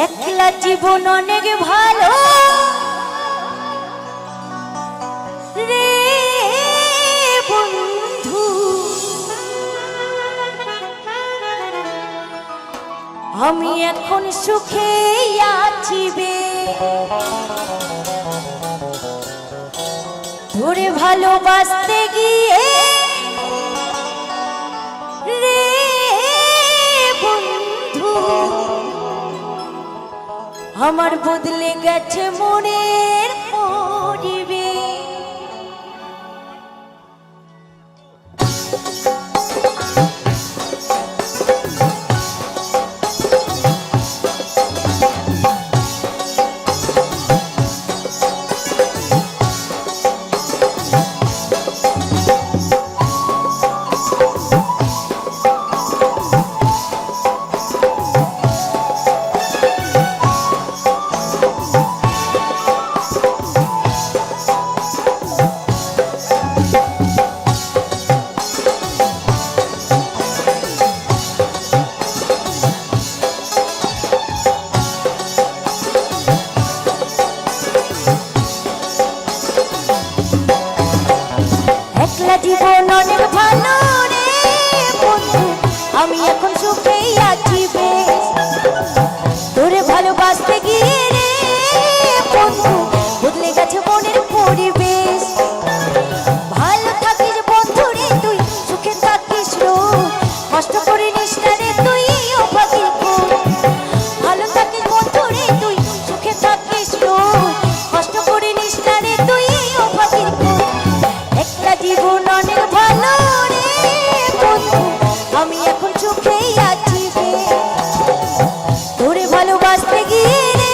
একলা জীবন অনেক ভালো রে বন্ধু, আমি এখন সুখে আছি বে। ধরে ভালোবাসতে গিয়ে রে বন্ধু, আমার বদলে গেছে মনের পরিবেশ। একলা জীবন অনেক ভালো রে বন্ধু, আমি এখন সুখেই আছি বেশ। তোরে ভালোবাসতে গিয়ে রে বন্ধু, বদলে গেছে মনের পরিবেশ। ভালো থাকিস বন্ধু রে তুই, সুখে থাকিস রোজ, কষ্ট করে নিস না রে তুই অভাগী খুব। ভালো থাকিস বন্ধু রে তুই, সুখে থাকিস রোজ, কষ্ট করে নিস না রে তুই অভাগী খুব। একলা জীবন অনেক ভালো রে বন্ধু, আমি এখন সুখেই আছি বে। তোরে ভালোবাসতে গিয়ে রে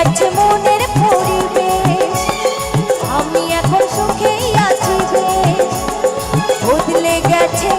গেছে মনের পরিবেশ, আমি এখন সুখেই আছি বেশ। বদলে গেছে